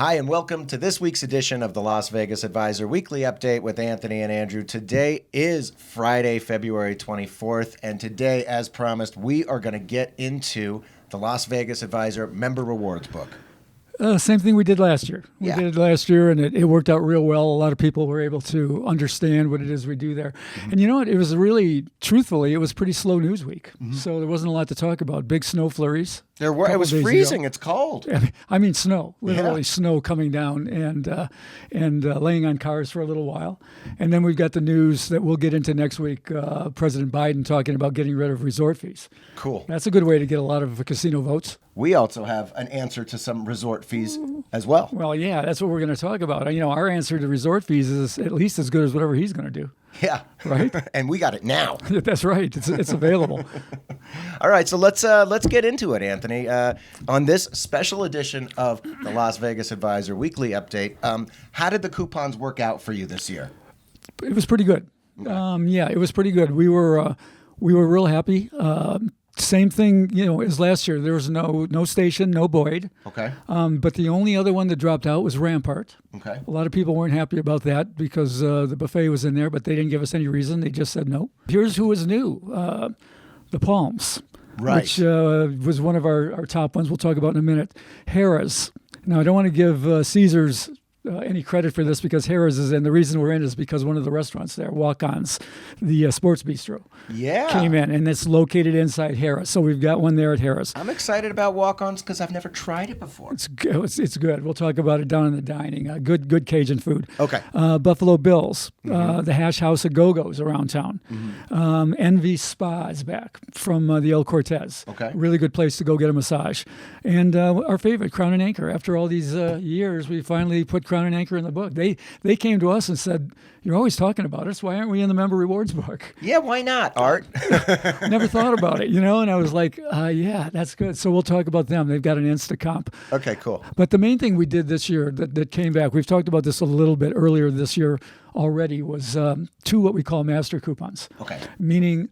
Hi, and welcome to this week's edition of the Las Vegas Advisor Weekly Update with Anthony and Andrew. Today is Friday, February 24th, and today, as promised, we are going to get into the Las Vegas Advisor Member Rewards book. Same thing we did last year. We did it last year, and it worked out real well. A lot of people were able to understand what it is we do there. Mm-hmm. And you know what? It was really, truthfully, it was pretty slow news week. Mm-hmm. So there wasn't a lot to talk about. Big snow flurries. It was freezing. It's cold. I mean, snow, literally snow coming down and laying on cars for a little while. And then we've got the news that we'll get into next week, President Biden talking about getting rid of resort fees. Cool. That's a good way to get a lot of casino votes. We also have an answer to some resort fees as well. Well, yeah, that's what we're going to talk about. You know, our answer to resort fees is at least as good as whatever he's going to do. Yeah. Right? And we got it now. That's right. It's available. All right, so let's get into it, Anthony. On this special edition of the Las Vegas Advisor Weekly Update, how did the coupons work out for you this year? It was pretty good. Okay. It was pretty good. We were real happy. Same thing, as last year. There was no Station, no Boyd. Okay. But the only other one that dropped out was Rampart. Okay. A lot of people weren't happy about that because the buffet was in there, but they didn't give us any reason. They just said no. Here's who was new. The Palms. Right. Which was one of our top ones we'll talk about in a minute. Harrah's. Now, I don't want to give Caesars any credit for this because Harrah's is in. The reason we're in is because one of the restaurants there, Walk-Ons, the Sports Bistro, came in, and it's located inside Harrah's. So we've got one there at Harrah's. I'm excited about Walk-Ons because I've never tried it before. It's good. We'll talk about it down in the dining. Good Cajun food. Okay. Buffalo Bills, the Hash House of Go-Go's around town. Mm-hmm. Envy Spa is back from the El Cortez. Okay. Really good place to go get a massage. And our favorite, Crown and Anchor. After all these years, we finally put Crown and Anchor in the book. They came to us and said, "You're always talking about us. Why aren't we in the member rewards book?" Yeah, why not, Art? Never thought about it, and I was like, yeah, that's good. So we'll talk about them. They've got an INSTA comp. Okay, cool. But the main thing we did this year that came back, we've talked about this a little bit earlier this year already, was two what we call master coupons. Okay. Meaning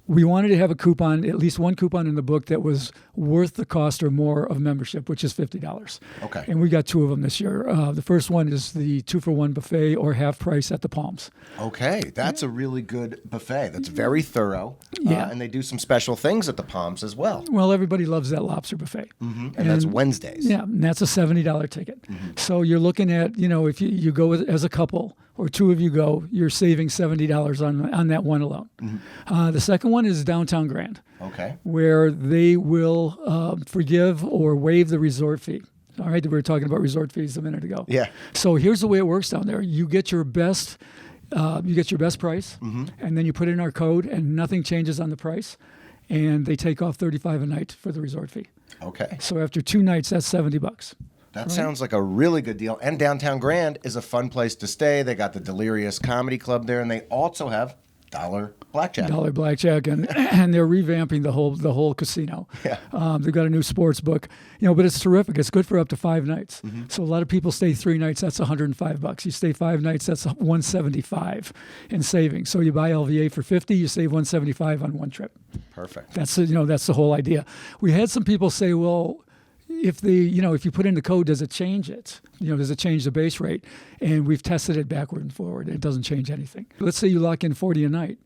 we wanted to have a coupon, at least one coupon in the book that was worth the cost or more of membership, which is $50. Okay. And we got two of them this year. The first one is the 2-for-1 buffet or half price at the Palms. Okay. That's a really good buffet. That's very thorough. Yeah. And they do some special things at the Palms as well. Well, everybody loves that lobster buffet. Mm-hmm. And that's Wednesdays. Yeah, and that's a $70 ticket. Mm-hmm. So you're looking at, if you go as a couple or two of you go, you're saving $70 on that one alone. Mm-hmm. The second one is Downtown Grand. Okay. Where they will forgive or waive the resort fee. All right, we were talking about resort fees a minute ago. Yeah. So here's the way it works down there. You get your best price, and then you put in our code, and nothing changes on the price, and they take off $35 a night for the resort fee. Okay. So after 2 nights, that's $70. That sounds like a really good deal. And Downtown Grand is a fun place to stay. They got the Delirious Comedy Club there, and they also have Dollar Blackjack. Dollar Blackjack, and they're revamping the whole casino. Yeah. They've got a new sports book, but it's terrific. It's good for up to 5 nights. Mm-hmm. So a lot of people stay 3 nights. That's $105. You stay 5 nights. That's $175 in savings. So you buy LVA for $50. You save $175 on one trip. Perfect. That's the whole idea. We had some people say, well, if you put in the code, does it change it? Does it change the base rate? And we've tested it backward and forward. It doesn't change anything. Let's say you lock in $40 a night,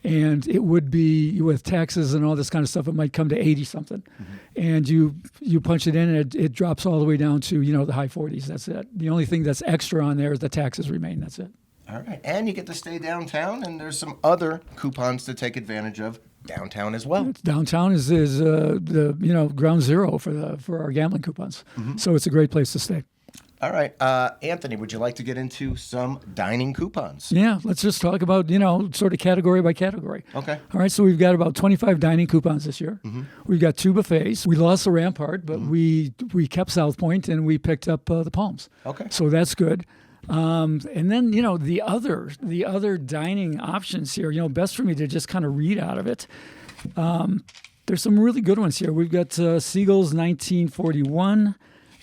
and it would be, with taxes and all this kind of stuff, it might come to 80 something. Mm-hmm. And you punch it in, and it drops all the way down to the high 40s. That's it. The only thing that's extra on there is the taxes remain. That's it. All right, and you get to stay downtown, and there's some other coupons to take advantage of downtown as well. Downtown is the ground zero for our gambling coupons. Mm-hmm. So it's a great place to stay. All right, Anthony, would you like to get into some dining coupons? Yeah, let's just talk about sort of category by category. Okay. All right, so we've got about 25 dining coupons this year. Mm-hmm. We've got 2 buffets. We lost the Rampart, but we kept South Point and we picked up the Palms. Okay. So that's good. And then, the other dining options here, best for me to just kind of read out of it. There's some really good ones here. We've got Siegel's 1941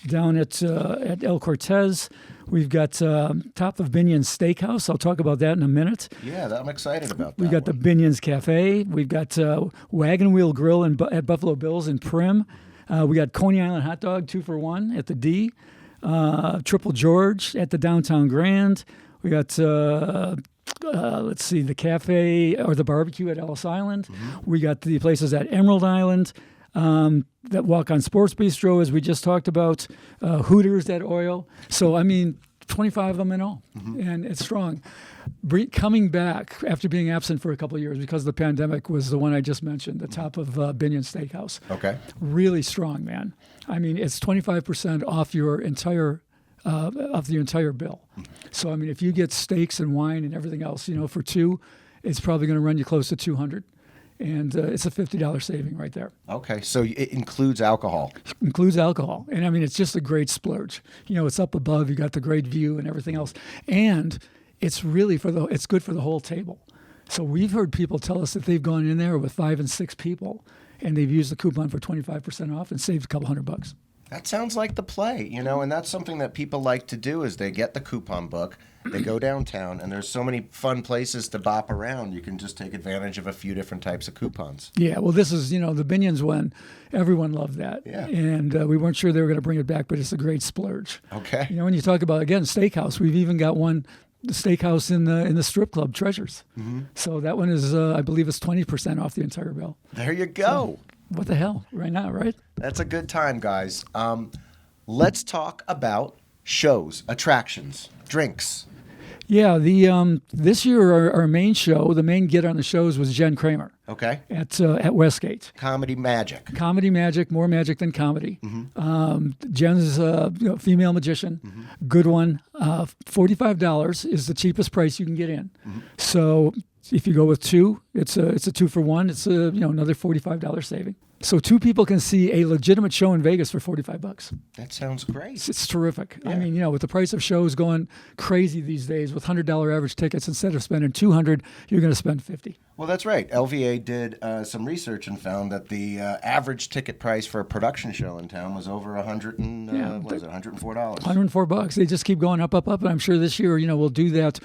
down at El Cortez. We've got Top of Binion's Steakhouse. I'll talk about that in a minute. Yeah, I'm excited about that. We've got the Binion's Cafe. We've got Wagon Wheel Grill at Buffalo Bills in Prim. We got Coney Island Hot Dog 2-for-1 at the D. Triple George at the Downtown Grand. We got, let's see, the cafe or the barbecue at Ellis Island. We got the places at Emerald Island. That Walk on Sports Bistro, as we just talked about. Hooters at Oil. So, I mean, 25 of them in all. And it's strong. Coming back after being absent for a couple of years because of the pandemic was the one I just mentioned, the top of Binion Steakhouse. Okay. Really strong, man. I mean, it's 25% off your entire of the entire bill. So, I mean, if you get steaks and wine and everything else, you know, for two, it's probably going to run you close to $200. And it's a $50 saving right there. Okay, so it includes alcohol. Includes alcohol. And, I mean, it's just a great splurge. You know, it's up above. You got the great view and everything else. And it's really it's good for the whole table. So we've heard people tell us that they've gone in there with 5 and 6 people, and they've used the coupon for 25% off and saved a couple $100. That sounds like the play, you know, and that's something that people like to do is they get the coupon book, they go downtown, and there's so many fun places to bop around. You can just take advantage of a few different types of coupons. Yeah, well, this is, you know, the Binions one. Everyone loved that. Yeah. And we weren't sure they were going to bring it back, but it's a great splurge. Okay. You know, when you talk about, again, steakhouse, we've even got one, the steakhouse in the strip club, Treasures. So that one is, I believe it's 20% off the entire bill. There you go. So, what the hell, right now, right? That's a good time, guys. Let's talk about shows, attractions, drinks. Yeah, the this year our main show, the main get on the shows was Jen Kramer Okay. at Westgate. Comedy magic. Comedy magic, more magic than comedy. Jen's female magician, good one. $45 is the cheapest price you can get in. So if you go with two, it's a 2-for-1. It's another $45 saving. So 2 people can see a legitimate show in Vegas for $45. That sounds great. It's terrific. Yeah. I mean, you know, with the price of shows going crazy these days, with $100 average tickets, instead of spending $200, you're going to spend $50. Well, that's right. LVA did some research and found that the average ticket price for a production show in town was over $104? $104. They just keep going up, and I'm sure this year, you know, we'll do that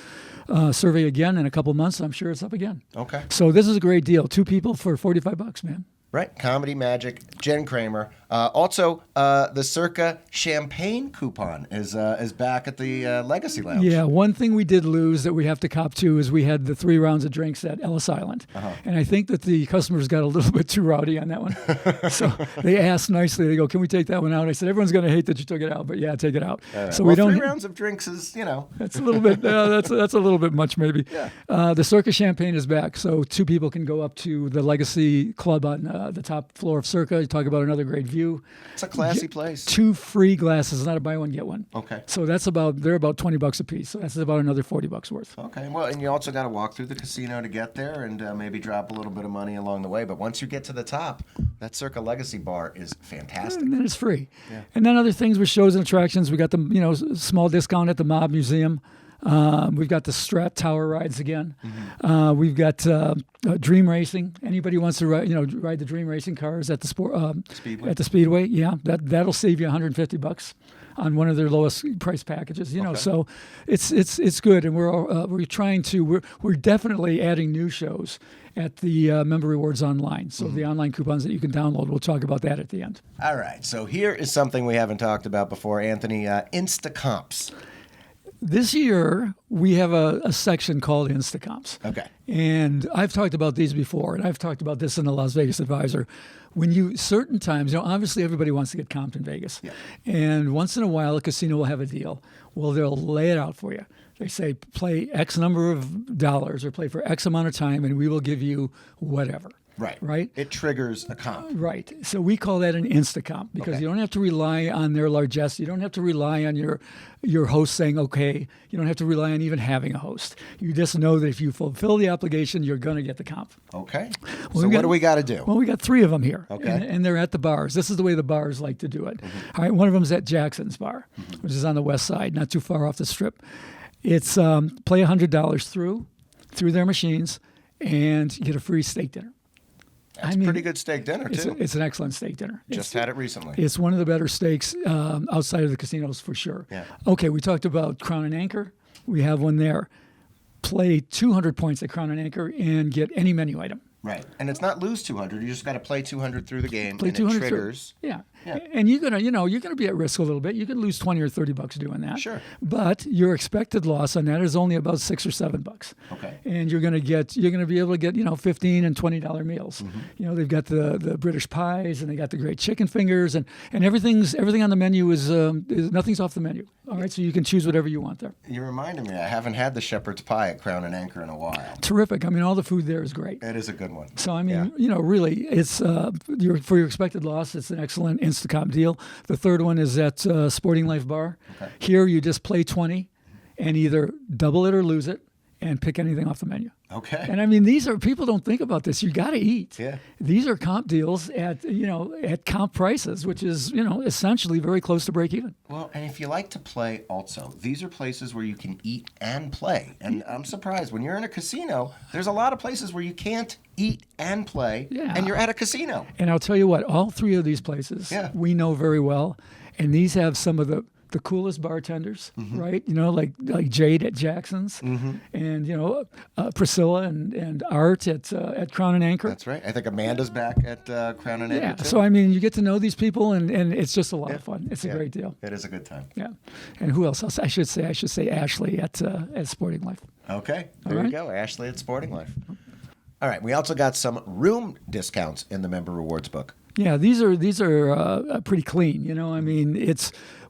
survey again in a couple months. I'm sure it's up again. Okay. So this is a great deal. 2 people for $45, man. Right. Comedy magic, Jen Kramer. Also, the Circa champagne coupon is back at the Legacy Lounge. Yeah, one thing we did lose that we have to cop to is we had the 3 rounds of drinks at Ellis Island. And I think that the customers got a little bit too rowdy on that one. So they asked nicely, they go, can we take that one out? I said, everyone's going to hate that you took it out, but yeah, take it out. Right. So well, we don't. 3 rounds of drinks is, you know. That's a little bit, that's a little bit much maybe. Yeah. The Circa champagne is back. So 2 people can go up to the Legacy Club on the top floor of Circa. You talk about another great view. It's a classy place. 2 free glasses, not a buy one, get one. Okay. So they're about $20 a piece. So that's about another $40 worth. Okay. Well, and you also got to walk through the casino to get there and maybe drop a little bit of money along the way. But once you get to the top, that Circa Legacy bar is fantastic. And then it's free. Yeah. And then other things with shows and attractions. We got the small discount at the Mob Museum. We've got the Strat Tower rides again. We've got Dream Racing. Anybody wants to ride the Dream Racing cars at the Speedway. At the Speedway, yeah, that'll save you $150 on one of their lowest price packages. You know, Okay. so it's good, and we're definitely adding new shows at the Member Rewards online. So the online coupons that you can download. We'll talk about that at the end. All right. So here is something we haven't talked about before, Anthony. Insta comps. This year, we have a section called Instacomps. Okay. And I've talked about these before, and I've talked about this in the Las Vegas Advisor. Certain times, obviously everybody wants to get comped in Vegas. Yeah. And once in a while, a casino will have a deal. Well, they'll lay it out for you. They say, play X number of dollars or play for X amount of time, and we will give you whatever. Right. Right? It triggers a comp. Right. So we call that an Instacomp because Okay. you don't have to rely on their largesse. You don't have to rely on your host saying, okay. You don't have to rely on even having a host. You just know that if you fulfill the obligation, you're going to get the comp. Okay. Well, So what do we got to do? Well, we got 3 of them here. Okay. And they're at the bars. This is the way the bars like to do it. All right. One of them is at Jackson's Bar, which is on the west side, not too far off the strip. It's play $100 through their machines and you get a free steak dinner. That's a pretty good steak dinner, too. It's an excellent steak dinner. Just had it recently. It's one of the better steaks outside of the casinos for sure. Yeah. Okay, we talked about Crown and Anchor. We have one there. Play 200 points at Crown and Anchor and get any menu item. Right. And it's not lose 200. You just got to play 200 through the game. Play and 200 it triggers. through. Yeah. Yeah. And you're gonna be at risk a little bit. You could lose $20 or $30 doing that. Sure. But your expected loss on that is only about $6 or $7. Okay. And you're gonna be able to get $15 and $20 meals. Mm-hmm. They've got the British pies, and they got the great chicken fingers, and everything on the menu is nothing's off the menu. All right, so you can choose whatever you want there. You reminded me, I haven't had the shepherd's pie at Crown and Anchor in a while. Terrific. I mean, all the food there is great. It is a good one. So, I mean, really, it's for your expected loss, it's an excellent Instacom deal. The third one is at Sporting Life Bar. Okay. Here, you just play 20 and either double it or lose it and pick anything off the menu. Okay. And I mean, people don't think about this. You got to eat. Yeah. These are comp deals at comp prices, which is, essentially very close to break even. Well, and if you like to play also, these are places where you can eat and play. And I'm surprised, when you're in a casino, there's a lot of places where you can't eat and play, and you're at a casino. And I'll tell you what, all three of these places we know very well, and these have some of the coolest bartenders, right? Like Jade at Jackson's, and Priscilla and Art at Crown and Anchor. That's right. I think Amanda's back at Crown and Anchor too. So I mean, you get to know these people, and it's just a lot of fun. It's a great deal. It is a good time. Yeah. And who else? I should say Ashley at Sporting Life. Okay. There you go. Ashley at Sporting Life. All right. We also got some room discounts in the member rewards book. Yeah, these are pretty clean. I mean,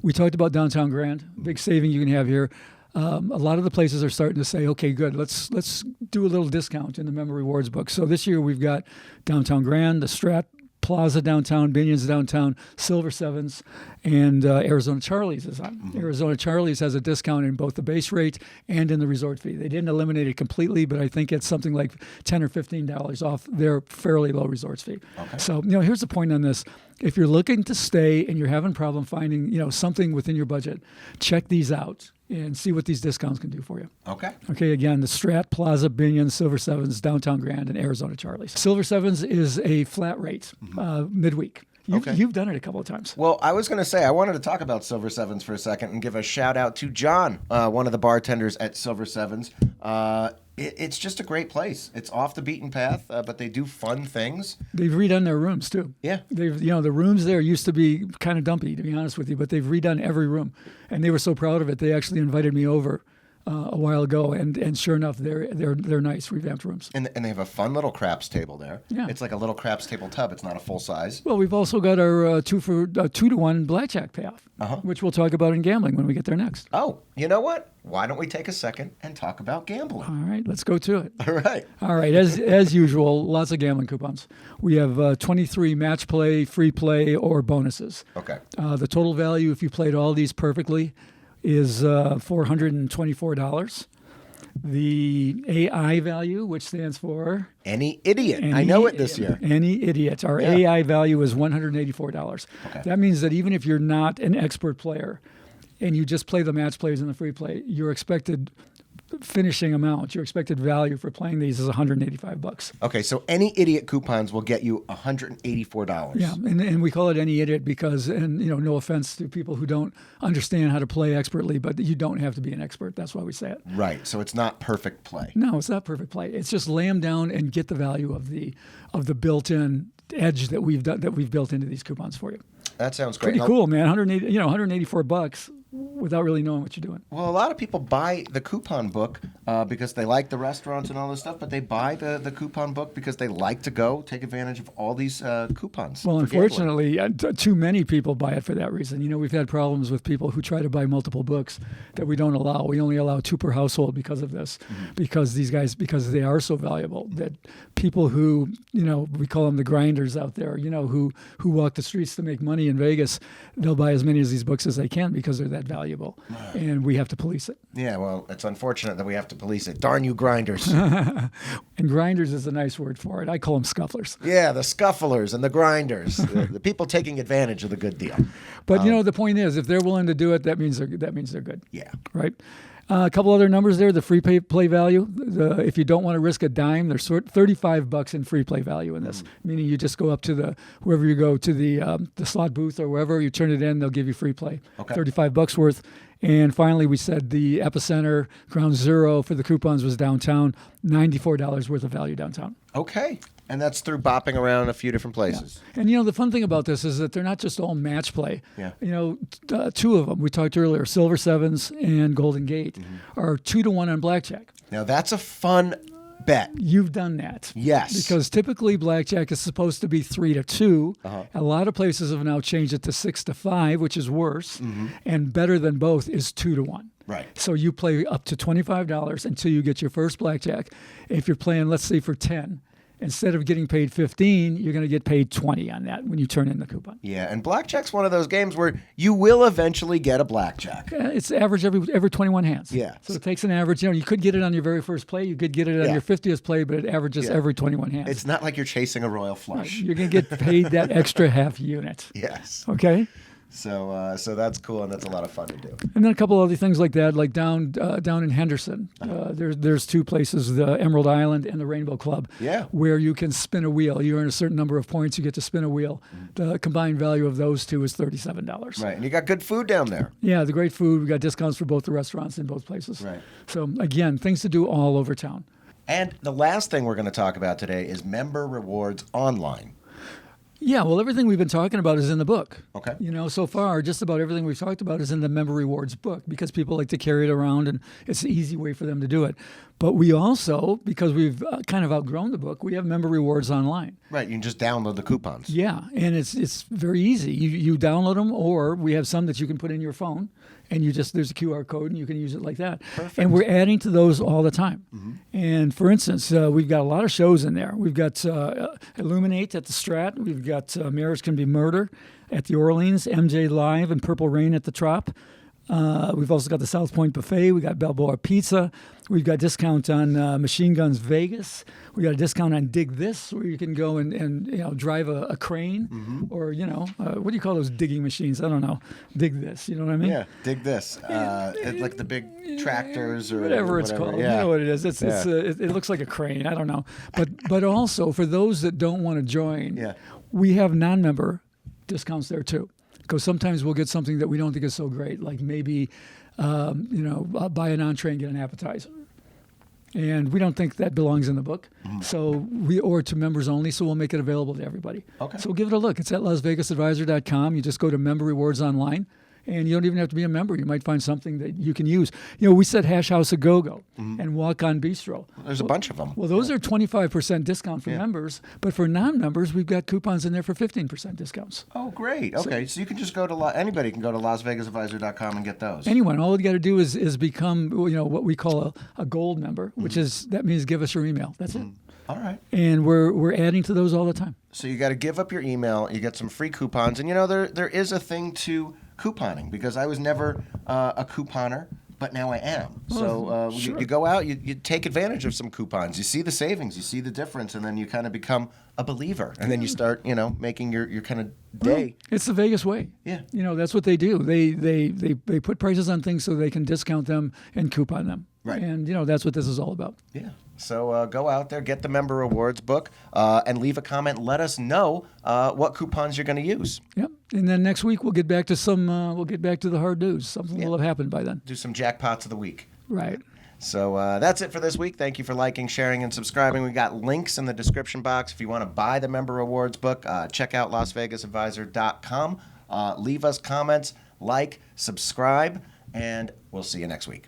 we talked about Downtown Grand, big saving you can have here. A lot of the places are starting to say, okay, good, let's do a little discount in the member rewards book. So this year we've got Downtown Grand, the Strat Plaza downtown, Binion's downtown, Silver Sevens, and Arizona Charlie's is on. Arizona Charlie's has a discount in both the base rate and in the resort fee. They didn't eliminate it completely, but I think it's something like $10 or $15 off their fairly low resorts fee. Okay. So, here's the point on this. If you're looking to stay and you're having a problem finding, something within your budget, check these out and see what these discounts can do for you. Okay. Okay, again, the Strat, Plaza, Binion, Silver Sevens, Downtown Grand, and Arizona Charlie's. Silver Sevens is a flat rate midweek. You've done it a couple of times. Well, I was going to say, I wanted to talk about Silver Sevens for a second and give a shout out to John, one of the bartenders at Silver Sevens. It's just a great place. It's off the beaten path, but they do fun things. They've redone their rooms too. Yeah. The rooms there used to be kind of dumpy, to be honest with you, but they've redone every room, and they were so proud of it. They actually invited me over a while ago, and sure enough, they're nice revamped rooms. And they have a fun little craps table there. Yeah. It's like a little craps table tub. It's not a full size. Well, we've also got our 2-to-1 blackjack payoff, which we'll talk about in gambling when we get there next. Oh, you know what? Why don't we take a second and talk about gambling? All right, let's go to it. All right. As usual, lots of gambling coupons. We have 23 match play, free play, or bonuses. Okay. The total value, if you played all these perfectly, is $424. The AI value, which stands for Any Idiot. I know it this year. Any Idiot. Our AI value is $184. Okay. That means that even if you're not an expert player and you just play the match plays and the free play, your expected finishing amount, your expected value for playing these is $185. Okay, so Any Idiot coupons will get you $184. Yeah, and we call it Any Idiot because, and no offense to people who don't understand how to play expertly, but you don't have to be an expert. That's why we say it. Right, so it's not perfect play. No, it's not perfect play. It's just lay them down and get the value of the built-in edge that we've built into these coupons for you. That sounds great. Pretty cool, man. $184 without really knowing what you're doing. Well, a lot of people buy the coupon book because they like the restaurants and all this stuff, but they buy the coupon book because they like to go take advantage of all these coupons. Well, unfortunately, too many people buy it for that reason. We've had problems with people who try to buy multiple books that we don't allow. We only allow 2 per household because of this, because these guys, because they are so valuable, that people who, we call them the grinders out there, who walk the streets to make money in Vegas, they'll buy as many of these books as they can because they're that valuable, and we have to police it. Yeah, well, it's unfortunate that we have to police it. Darn you grinders. And grinders is a nice word for it. I call them scufflers. Yeah, the scufflers and the grinders, the people taking advantage of the good deal. But the point is, if they're willing to do it, that means they're good. Yeah. Right. A couple other numbers there. The free play value. If you don't want to risk a dime, there's $35 in free play value in this. Meaning you just go up to wherever you go to the slot booth or wherever you turn it in, they'll give you free play. Okay. $35 worth. And finally, we said the epicenter, ground zero for the coupons was downtown, $94 worth of value downtown. Okay. And that's through bopping around a few different places. Yeah. And, the fun thing about this is that they're not just all match play. Yeah. Two of them, we talked earlier, Silver Sevens and Golden Gate, are 2-to-1 on blackjack. Now, that's a fun bet. You've done that. Yes. Because typically blackjack is supposed to be 3-2. A lot of places have now changed it to 6-5, which is worse. And better than both is 2-1. Right. So you play up to $25 until you get your first blackjack. If you're playing, let's say, for 10, instead of getting paid 15, you're going to get paid 20 on that when you turn in the coupon. Yeah, and blackjack's one of those games where you will eventually get a blackjack. It's average every 21 hands. Yeah. So it takes an average. You could get it on your very first play. You could get it on your 50th play, but it averages every 21 hands. It's not like you're chasing a royal flush. You're going to get paid that extra half unit. Yes. Okay? So that's cool, and that's a lot of fun to do. And then a couple other things like that, like down in Henderson, there's two places, the Emerald Island and the Rainbow Club, where you can spin a wheel. You earn a certain number of points, you get to spin a wheel. The combined value of those two is $37. Right, and you got good food down there. Yeah, the great food. We got discounts for both the restaurants in both places. Right. So again, things to do all over town. And the last thing we're going to talk about today is member rewards online. Yeah, well, everything we've been talking about is in the book. Okay. So far, just about everything we've talked about is in the Member Rewards book because people like to carry it around and it's an easy way for them to do it. But we also, because we've kind of outgrown the book, we have Member Rewards online. Right, you can just download the coupons. Yeah, and it's very easy. You download them, or we have some that you can put in your phone, and there's a QR code, and you can use it like that. Perfect. And we're adding to those all the time. And for instance, we've got a lot of shows in there. We've got Illuminate at the Strat. We've got Marriage Can Be Murder at the Orleans, MJ Live and Purple Rain at the Trop. We've also got the South Point Buffet. We got Balboa Pizza. We've got discount on Machine Guns Vegas. We got a discount on Dig This, where you can go and drive a crane, or what do you call those digging machines? I don't know. Dig This. You know what I mean? Yeah, Dig This. It's like the big tractors or whatever it's called. Yeah. You know what it is. It looks like a crane. I don't know. But also for those that don't want to join, we have non-member discounts there too. Because sometimes we'll get something that we don't think is so great, like maybe, buy an entree and get an appetizer. And we don't think that belongs in the book. Or to members only, so we'll make it available to everybody. Okay. So give it a look. It's at LasVegasAdvisor.com. You just go to Member Rewards online, and you don't even have to be a member. You might find something that you can use. We said Hash House a Go-Go and Walk On Bistro. There's a bunch of them. Well, those are 25% discount for members, but for non-members, we've got coupons in there for 15% discounts. Oh, great. Okay, so you can just go to anybody can go to LasVegasAdvisor.com and get those. Anyone, all you got to do is become what we call a gold member, which that means give us your email. That's it. All right. And we're adding to those all the time. So you got to give up your email. You get some free coupons, and there is a thing to couponing because I was never a couponer, but now I am. So sure. you go out, you take advantage of some coupons. You see the savings, you see the difference, and then you kind of become a believer. And then you start, making your kind of day. It's the Vegas way. Yeah. That's what they do. They put prices on things so they can discount them and coupon them. Right. And, that's what this is all about. Yeah. So go out there, get the Member Rewards book, and leave a comment. Let us know what coupons you're going to use. Yep. And then next week we'll get back to the hard news. Something will have happened by then. Do some jackpots of the week. Right. So that's it for this week. Thank you for liking, sharing, and subscribing. We got links in the description box. If you want to buy the Member Rewards book, check out LasVegasAdvisor.com. Leave us comments, subscribe, and we'll see you next week.